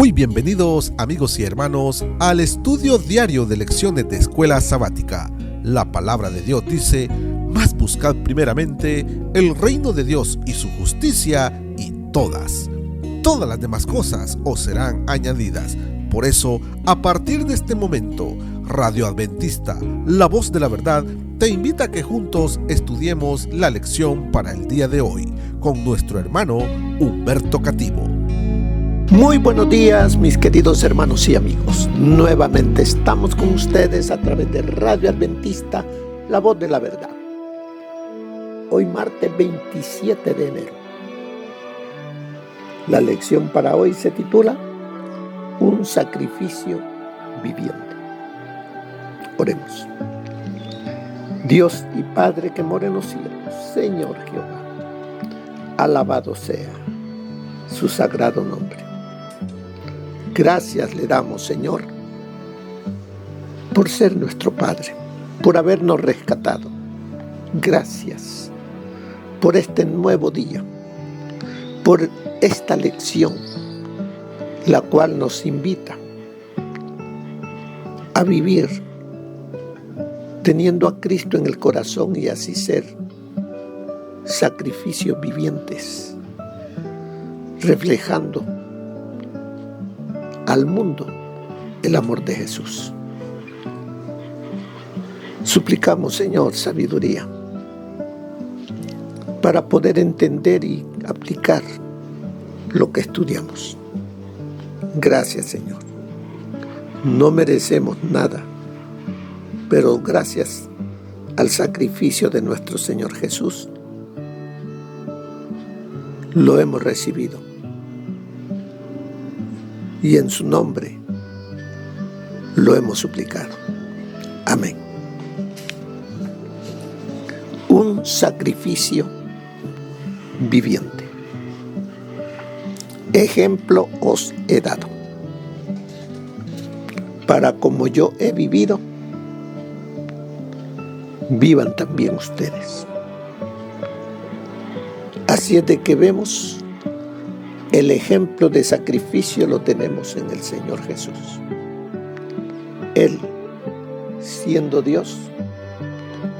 Muy bienvenidos, amigos y hermanos, al estudio diario de lecciones de Escuela Sabática. La palabra de Dios dice: mas buscad primeramente el reino de Dios y su justicia, y todas las demás cosas os serán añadidas. Por eso, a partir de este momento, Radio Adventista, la voz de la verdad, te invita a que juntos estudiemos la lección para el día de hoy con nuestro hermano Humberto Cativo. Muy buenos días, mis queridos hermanos y amigos. Nuevamente estamos con ustedes a través de Radio Adventista, la voz de la verdad. Hoy martes 27 de enero. La lección para hoy se titula Un sacrificio viviente. Oremos. Dios y Padre que mora en los cielos, Señor Jehová, alabado sea su sagrado nombre. Gracias le damos, Señor, por ser nuestro Padre, por habernos rescatado. Gracias por este nuevo día, por esta lección, la cual nos invita a vivir teniendo a Cristo en el corazón y así ser sacrificios vivientes, reflejando al mundo el amor de Jesús. Suplicamos, Señor, sabiduría para poder entender y aplicar lo que estudiamos. Gracias, Señor. No merecemos nada, pero gracias al sacrificio de nuestro Señor Jesús, lo hemos recibido. Y en su nombre lo hemos suplicado. Amén. Un sacrificio viviente. Ejemplo os he dado, para como yo he vivido, vivan también ustedes. Así es de que vemos el ejemplo de sacrificio lo tenemos en el Señor Jesús. Él, siendo Dios,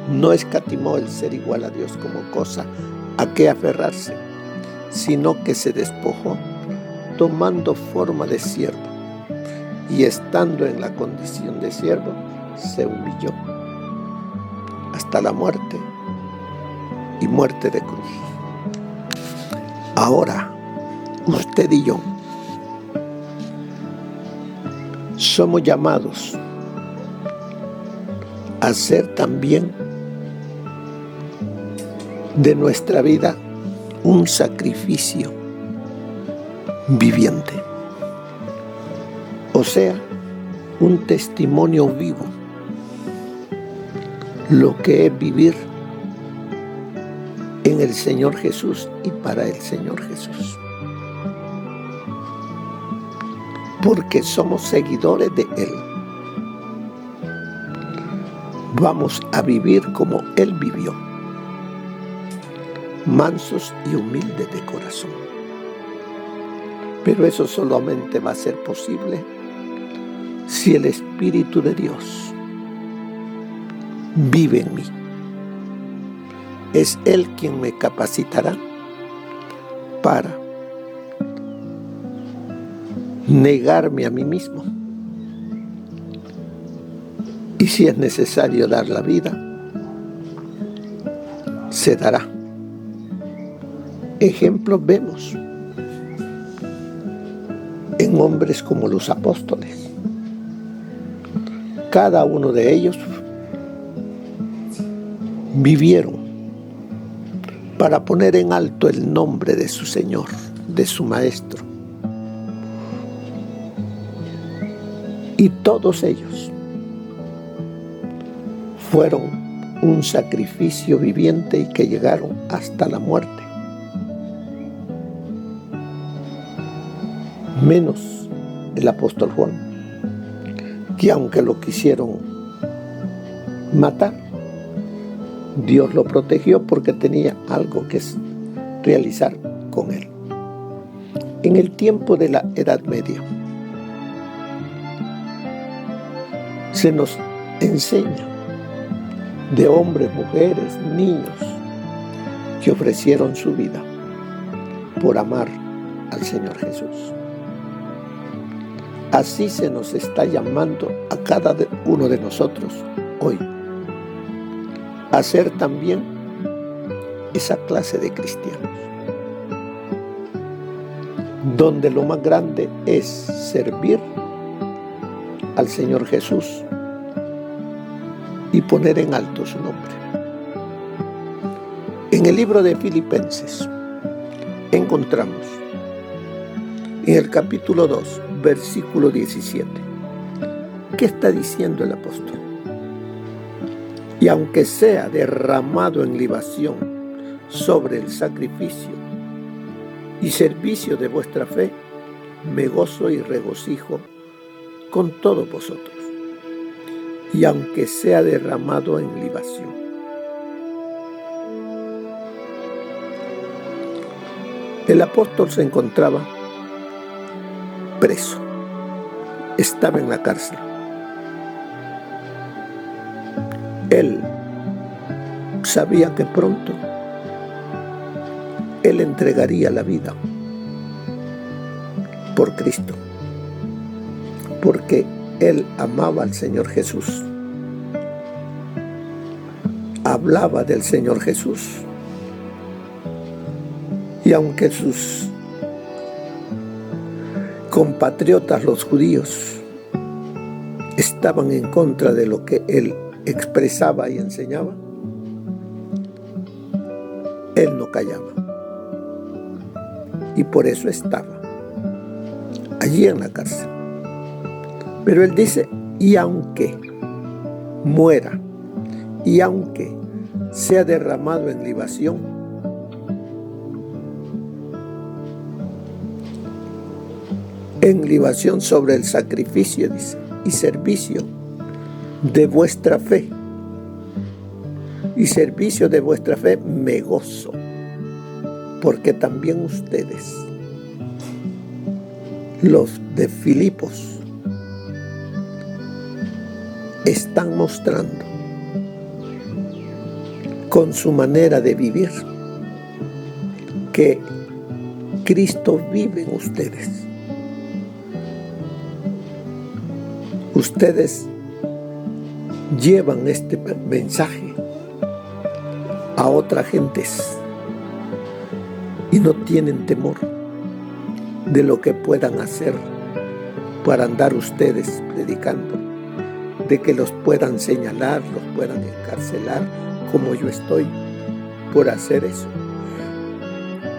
no escatimó el ser igual a Dios como cosa a que aferrarse, sino que se despojó, tomando forma de siervo, y estando en la condición de siervo, se humilló hasta la muerte y muerte de cruz. Ahora, usted y yo somos llamados a ser también de nuestra vida un sacrificio viviente, o sea, un testimonio vivo, lo que es vivir en el Señor Jesús y para el Señor Jesús. Porque somos seguidores de Él. Vamos a vivir como Él vivió, mansos y humildes de corazón. Pero eso solamente va a ser posible si el Espíritu de Dios vive en mí. Es Él quien me capacitará para negarme a mí mismo. Y si es necesario dar la vida, se dará. Ejemplos vemos en hombres como los apóstoles. Cada uno de ellos vivieron para poner en alto el nombre de su Señor, de su Maestro. Y todos ellos fueron un sacrificio viviente y que llegaron hasta la muerte. Menos el apóstol Juan, que aunque lo quisieron matar, Dios lo protegió porque tenía algo que realizar con él. En el tiempo de la Edad Media, se nos enseña de hombres, mujeres, niños que ofrecieron su vida por amar al Señor Jesús. Así se nos está llamando a cada uno de nosotros hoy a ser también esa clase de cristianos, donde lo más grande es servir al Señor Jesús y poner en alto su nombre. En el libro de Filipenses encontramos en el capítulo 2, versículo 17, ¿qué está diciendo el apóstol? Y aunque sea derramado en libación sobre el sacrificio y servicio de vuestra fe, me gozo y regocijo con todos vosotros. Y aunque sea derramado en libación. El apóstol se encontraba preso, estaba en la cárcel. Él sabía que pronto él entregaría la vida por Cristo, porque él amaba al Señor Jesús, hablaba del Señor Jesús, y aunque sus compatriotas los judíos estaban en contra de lo que él expresaba y enseñaba, él no callaba, y por eso estaba allí en la cárcel. Pero él dice, y aunque muera, y aunque sea derramado en libación, sobre el sacrificio, dice, y servicio de vuestra fe, y servicio de vuestra fe me gozo, porque también ustedes, los de Filipos, están mostrando con su manera de vivir que Cristo vive en ustedes. Ustedes llevan este mensaje a otras gentes y no tienen temor de lo que puedan hacer para andar ustedes predicando, de que los puedan señalar, los puedan encarcelar, como yo estoy por hacer eso.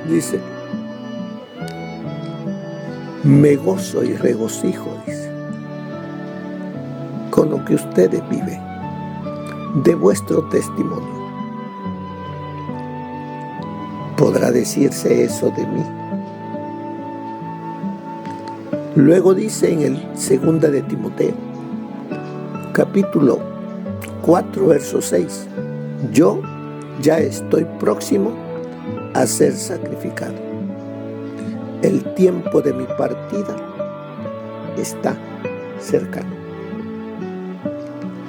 Dice, me gozo y regocijo, dice, con lo que ustedes viven, de vuestro testimonio. ¿Podrá decirse eso de mí? Luego dice en el 2 de Timoteo, capítulo 4, verso 6, yo ya estoy próximo a ser sacrificado. El tiempo de mi partida está cercano.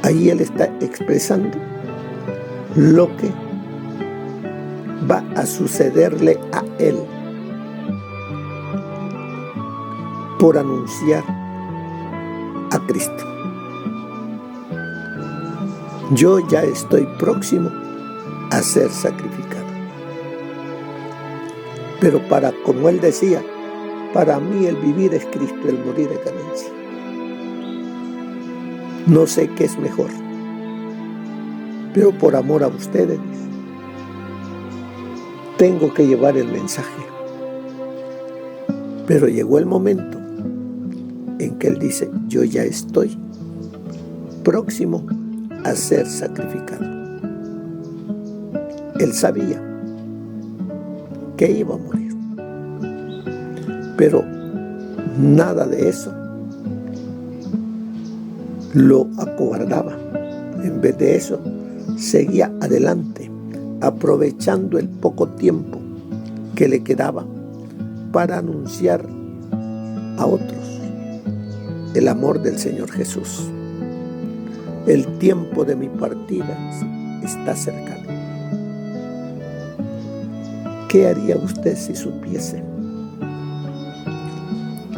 Ahí él está expresando lo que va a sucederle a él por anunciar a Cristo. Yo ya estoy próximo a ser sacrificado. Pero como él decía, para mí el vivir es Cristo, el morir es ganancia. No sé qué es mejor, pero por amor a ustedes tengo que llevar el mensaje. Pero llegó el momento en que él dice, yo ya estoy próximo a ser sacrificado. Él sabía que iba a morir, pero nada de eso lo acobardaba. En vez de eso, seguía adelante, aprovechando el poco tiempo que le quedaba para anunciar a otros el amor del Señor Jesús. el tiempo de mi partida está cercano. ¿Qué haría usted si supiese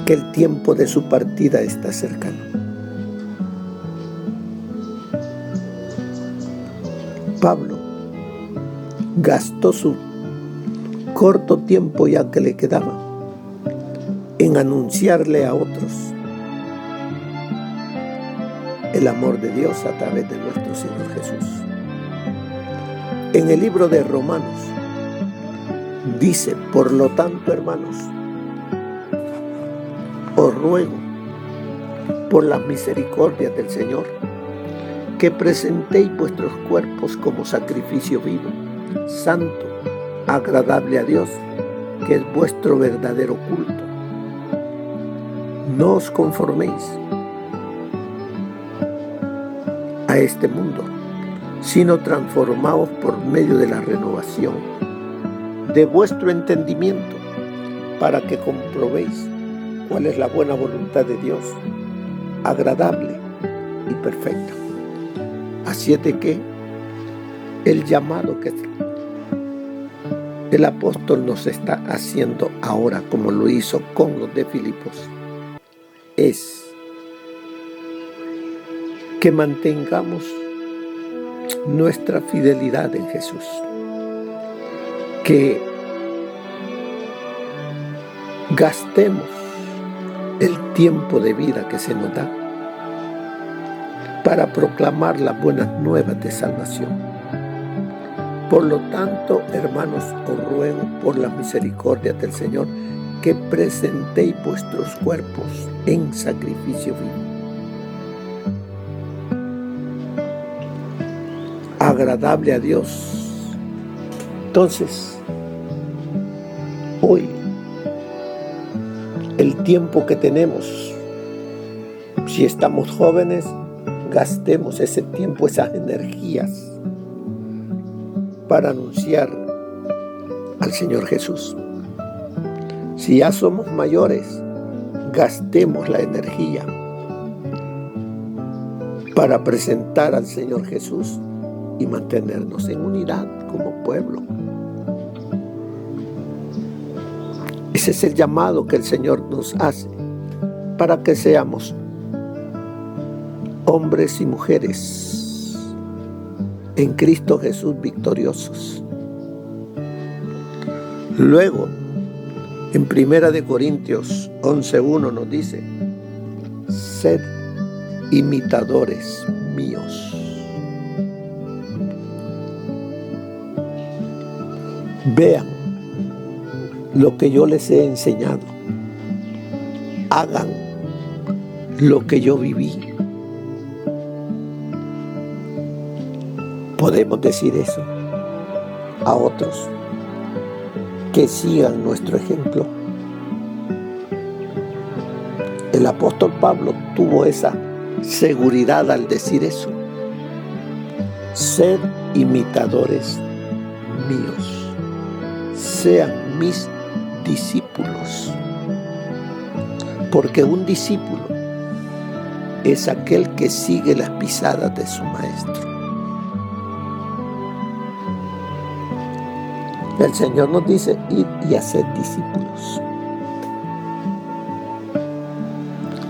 que el tiempo de su partida está cercano? Pablo gastó su corto tiempo ya que le quedaba en anunciarle a otros el amor de Dios a través de nuestro Señor Jesús. En el libro de Romanos dice: por lo tanto, hermanos, os ruego por las misericordias del Señor que presentéis vuestros cuerpos como sacrificio vivo, santo, agradable a Dios, que es vuestro verdadero culto. No os conforméis a este mundo, sino transformaos por medio de la renovación de vuestro entendimiento, para que comprobéis cuál es la buena voluntad de Dios, agradable y perfecta. Así es de que el llamado que el apóstol nos está haciendo ahora, como lo hizo con los de Filipos, es que mantengamos nuestra fidelidad en Jesús, que gastemos el tiempo de vida que se nos da para proclamar las buenas nuevas de salvación. Por lo tanto, hermanos, os ruego por las misericordias del Señor que presentéis vuestros cuerpos en sacrificio vivo, agradable a Dios. Entonces, hoy, el tiempo que tenemos, si estamos jóvenes, gastemos ese tiempo, esas energías, para anunciar al Señor Jesús. Si ya somos mayores, gastemos la energía para presentar al Señor Jesús y mantenernos en unidad como pueblo. Ese es el llamado que el Señor nos hace para que seamos hombres y mujeres en Cristo Jesús victoriosos. Luego, en 1 Corintios 11:1 nos dice: sed imitadores míos. Vean lo que yo les he enseñado. Hagan lo que yo viví. Podemos decir eso a otros, que sigan nuestro ejemplo. El apóstol Pablo tuvo esa seguridad al decir eso: sed imitadores míos, sean mis discípulos. Porque un discípulo es aquel que sigue las pisadas de su maestro. El Señor nos dice: id y haced discípulos.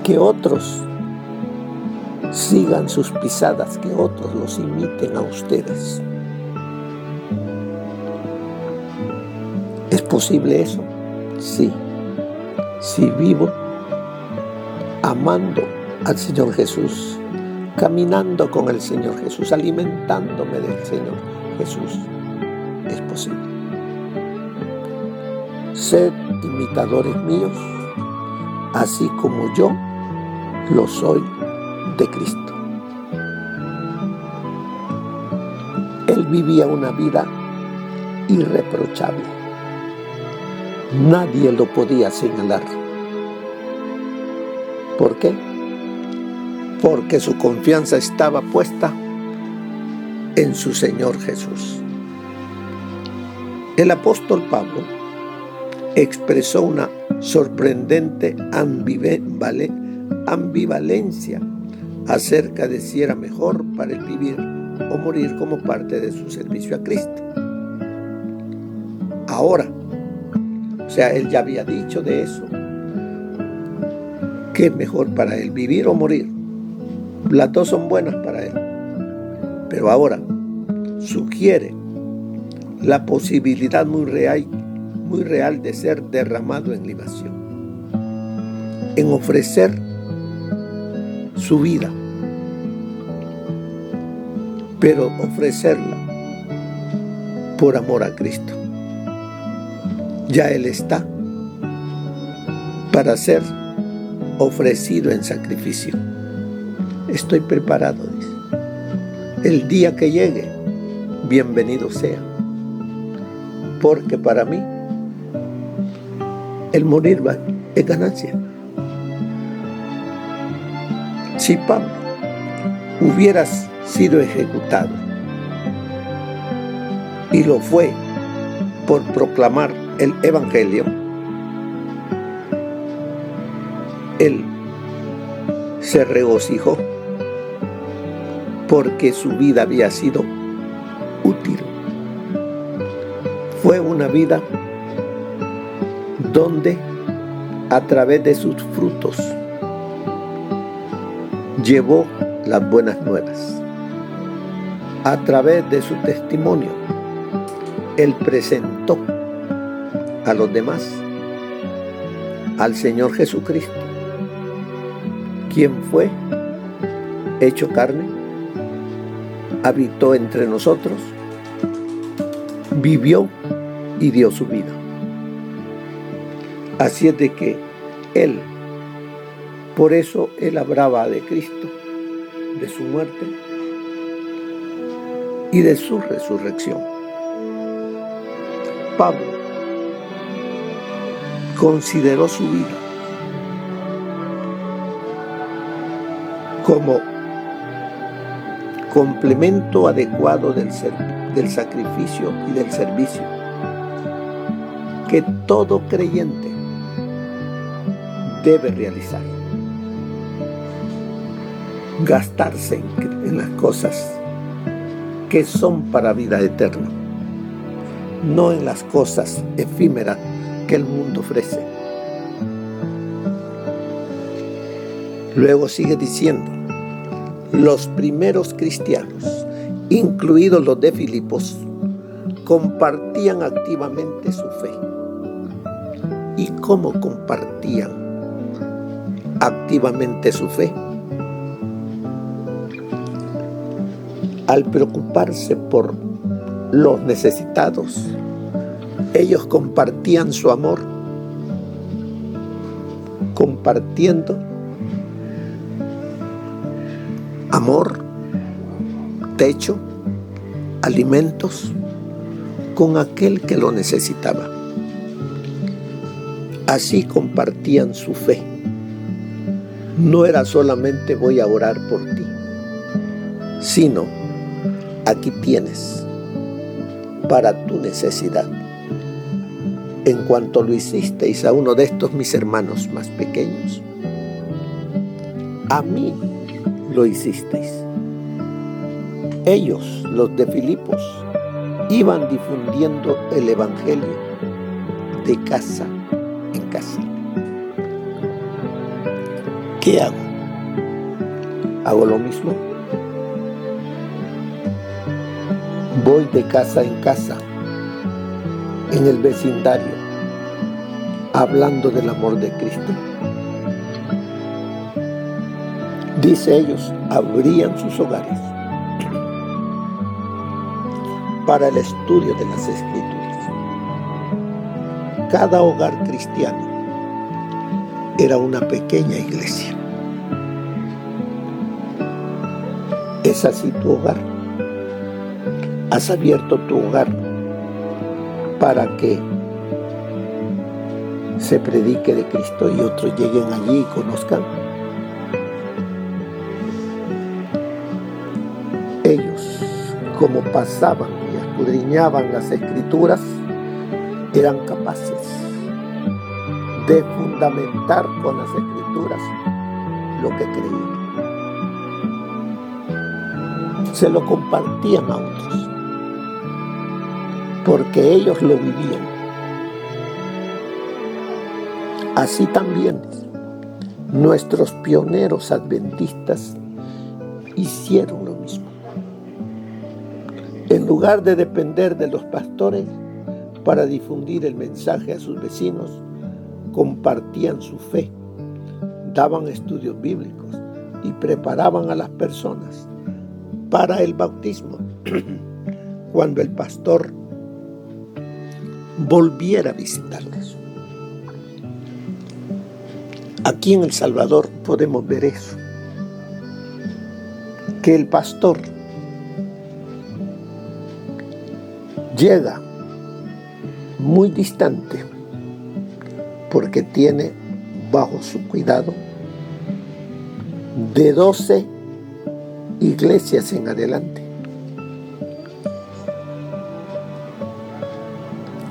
Que otros sigan sus pisadas, que otros los imiten a ustedes. ¿Es posible eso? Sí. Si vivo amando al Señor Jesús, caminando con el Señor Jesús, alimentándome del Señor Jesús, es posible. Sed imitadores míos, así como yo lo soy de Cristo. Él vivía una vida irreprochable. Nadie lo podía señalar. ¿Por qué? Porque su confianza estaba puesta en su Señor Jesús. El apóstol Pablo expresó una sorprendente ambivalencia acerca de si era mejor para él vivir o morir como parte de su servicio a Cristo. Ahora, o sea, él ya había dicho de eso, que es mejor para él vivir o morir. Las dos son buenas para él. Pero ahora sugiere la posibilidad muy real de ser derramado en libación, en ofrecer su vida, pero ofrecerla por amor a Cristo. Ya Él está para ser ofrecido en sacrificio. Estoy preparado, dice. El día que llegue, bienvenido sea. Porque para mí, el morir es ganancia. Si Pablo hubiera sido ejecutado, y lo fue por proclamar el Evangelio, él se regocijó porque su vida había sido útil. Fue una vida donde a través de sus frutos llevó las buenas nuevas. A través de su testimonio, él presentó a los demás al Señor Jesucristo, quien fue hecho carne, habitó entre nosotros, vivió y dio su vida. Así es de que él, por eso él hablaba de Cristo, de su muerte y de su resurrección. Pablo consideró su vida como complemento adecuado del sacrificio y del servicio que todo creyente debe realizar. Gastarse en las cosas que son para vida eterna, no en las cosas efímeras que el mundo ofrece. Luego sigue diciendo, los primeros cristianos, incluidos los de Filipos, compartían activamente su fe. ¿Y cómo compartían activamente su fe? Al preocuparse por los necesitados, ellos compartían su amor, compartiendo amor, techo, alimentos con aquel que lo necesitaba. Así compartían su fe. No era solamente voy a orar por ti, sino aquí tienes para tu necesidad. En cuanto lo hicisteis a uno de estos mis hermanos más pequeños, a mí lo hicisteis. Ellos, los de Filipos, iban difundiendo el Evangelio de casa en casa. ¿Qué hago? ¿Hago lo mismo? Voy de casa en casa, en el vecindario, hablando del amor de Cristo. Dice ellos, abrían sus hogares para el estudio de las Escrituras. Cada hogar cristiano era una pequeña iglesia. ¿Es así tu hogar? ¿Has abierto tu hogar para que se predique de Cristo y otros lleguen allí y conozcan? Ellos, como pasaban y escudriñaban las Escrituras, eran capaces de fundamentar con las Escrituras lo que creían. se lo compartían a otros, porque ellos lo vivían. Así también nuestros pioneros adventistas hicieron lo mismo. En lugar de depender de los pastores para difundir el mensaje a sus vecinos, compartían su fe, daban estudios bíblicos y preparaban a las personas para el bautismo cuando el pastor volviera a visitarlos. Aquí en El Salvador podemos ver eso, que el pastor llega muy distante porque tiene bajo su cuidado de 12 iglesias en adelante.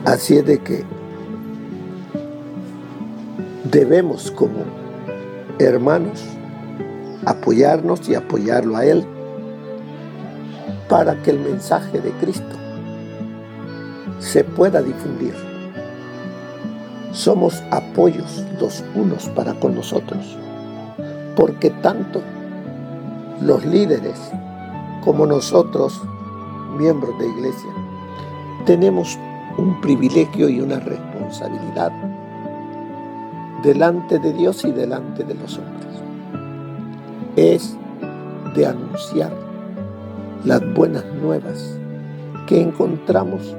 Así es de que debemos como hermanos apoyarnos y apoyarlo a Él para que el mensaje de Cristo se pueda difundir. Somos apoyos los unos para con los otros, porque tanto los líderes como nosotros, miembros de iglesia, tenemos un privilegio y una responsabilidad delante de Dios y delante de los hombres. Es de anunciar las buenas nuevas que encontramos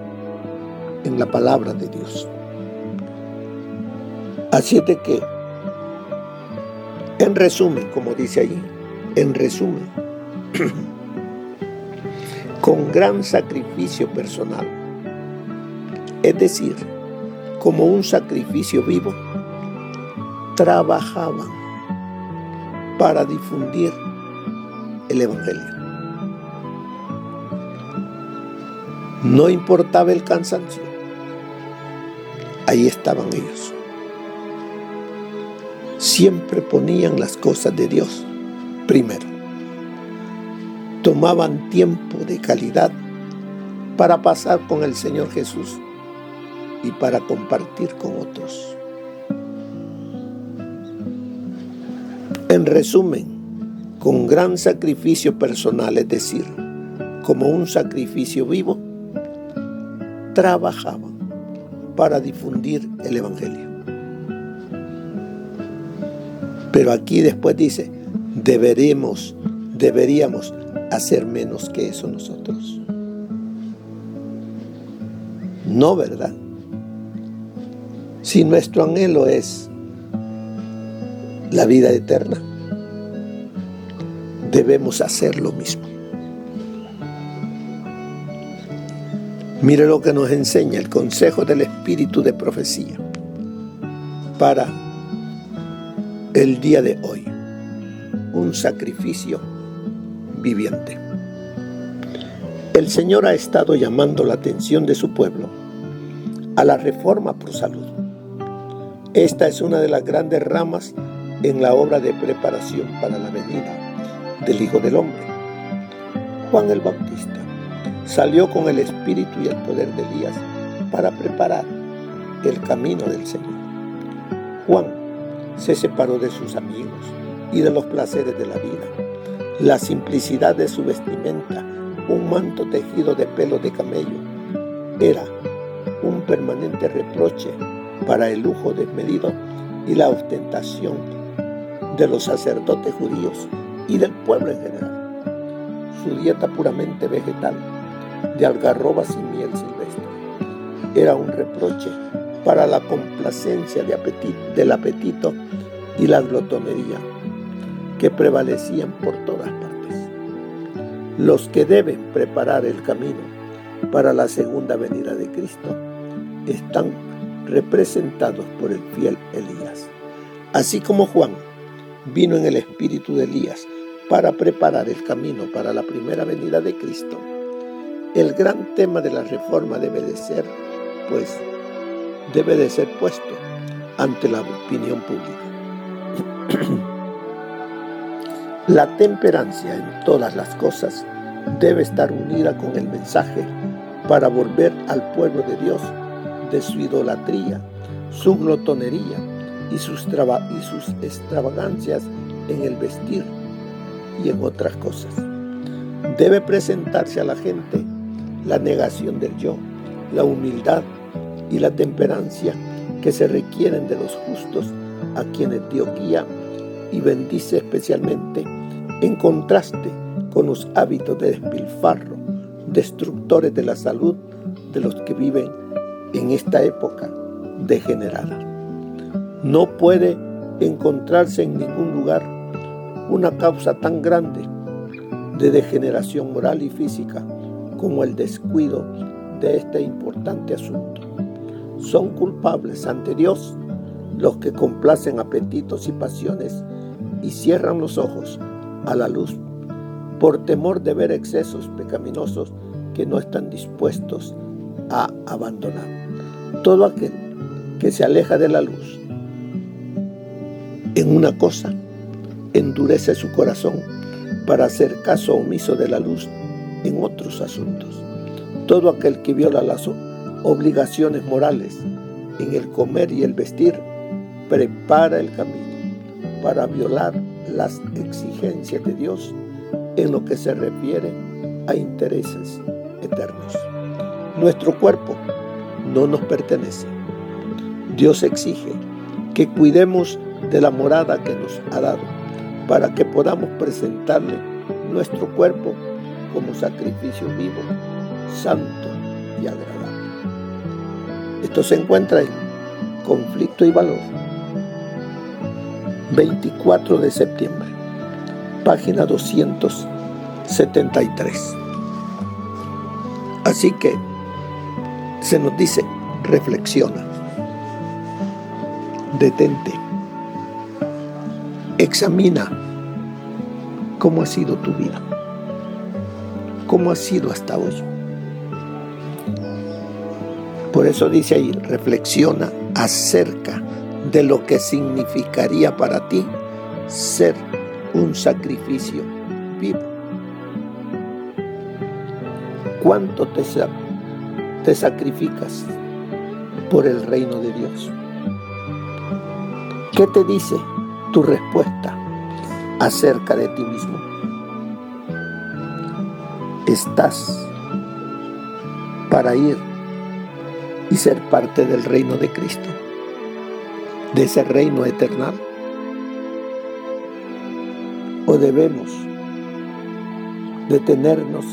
en la palabra de Dios. Así es de que, en resumen, como dice allí, en resumen, con gran sacrificio personal, es decir, como un sacrificio vivo, trabajaban para difundir el Evangelio. No importaba el cansancio, ahí estaban ellos. Siempre ponían las cosas de Dios primero. Tomaban tiempo de calidad para pasar con el Señor Jesús y para compartir con otros. En resumen, con gran sacrificio personal, es decir, como un sacrificio vivo, trabajaban para difundir el Evangelio. Pero aquí después dice, deberíamos hacer menos que eso nosotros. No, ¿verdad? Si nuestro anhelo es la vida eterna, debemos hacer lo mismo. Mire lo que nos enseña el consejo del Espíritu de profecía para el día de hoy. Un sacrificio viviente. El Señor ha estado llamando la atención de su pueblo a la reforma por salud. Esta es una de las grandes ramas en la obra de preparación para la venida del Hijo del Hombre. Juan el Bautista salió con el espíritu y el poder de Elías para preparar el camino del Señor. Juan se separó de sus amigos y de los placeres de la vida. La simplicidad de su vestimenta, un manto tejido de pelo de camello, era un permanente reproche para el lujo desmedido y la ostentación de los sacerdotes judíos y del pueblo en general. Su dieta puramente vegetal, de algarrobas y miel silvestre, era un reproche para la complacencia del apetito y la glotonería que prevalecían por todas partes. Los que deben preparar el camino para la segunda venida de Cristo están representados por el fiel Elías. Así como Juan vino en el espíritu de Elías para preparar el camino para la primera venida de Cristo, el gran tema de la reforma debe de ser puesto ante la opinión pública. La temperancia en todas las cosas debe estar unida con el mensaje para volver al pueblo de Dios de su idolatría, su glotonería y sus extravagancias en el vestir y en otras cosas. Debe presentarse a la gente la negación del yo, la humildad y la temperancia que se requieren de los justos, a quienes Dios guía y bendice especialmente, en contraste con los hábitos de despilfarro, destructores de la salud de los que viven en esta época degenerada. No puede encontrarse en ningún lugar una causa tan grande de degeneración moral y física como el descuido de este importante asunto. Son culpables ante Dios los que complacen apetitos y pasiones y cierran los ojos a la luz por temor de ver excesos pecaminosos que no están dispuestos a abandonar. Todo aquel que se aleja de la luz en una cosa endurece su corazón para hacer caso omiso de la luz en otros asuntos. Todo aquel que viola las obligaciones morales en el comer y el vestir prepara el camino para violar las exigencias de Dios en lo que se refiere a intereses eternos. Nuestro cuerpo no nos pertenece. Dios exige que cuidemos de la morada que nos ha dado para que podamos presentarle nuestro cuerpo como sacrificio vivo, santo y agradable. Esto se encuentra en Conflicto y Valor, 24 de septiembre, página 273. Así que se nos dice, reflexiona, detente, examina cómo ha sido tu vida, cómo ha sido hasta hoy. Por eso dice ahí, reflexiona acerca de lo que significaría para ti ser un sacrificio vivo. ¿Cuánto te sacrificas por el reino de Dios? ¿Qué te dice tu respuesta acerca de ti mismo? ¿Estás para ir y ser parte del reino de Cristo, de ese reino eterno? ¿O debemos detenernos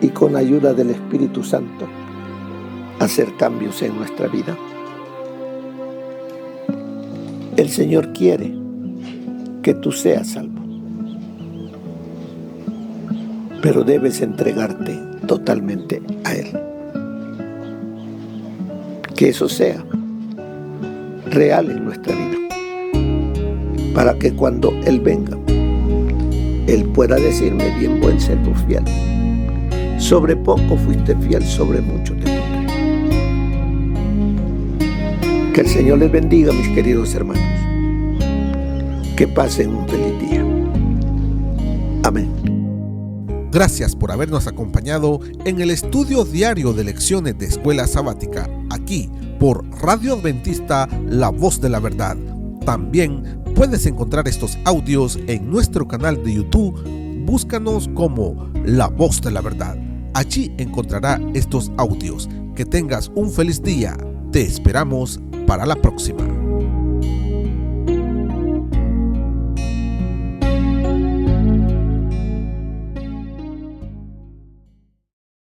y con ayuda del Espíritu Santo hacer cambios en nuestra vida? El Señor quiere que tú seas salvo, pero debes entregarte totalmente a Él. Que eso sea real en nuestra vida, para que cuando Él venga, Él pueda decirme, bien buen siervo fiel, sobre poco fuiste fiel, sobre mucho te pondré. Que el Señor les bendiga, mis queridos hermanos. Que pasen un feliz día. Amén. Gracias por habernos acompañado en el estudio diario de lecciones de Escuela Sabática, aquí por Radio Adventista, La Voz de la Verdad. También puedes encontrar estos audios en nuestro canal de YouTube. Búscanos como La Voz de la Verdad. Allí encontrará estos audios. Que tengas un feliz día. Te esperamos para la próxima.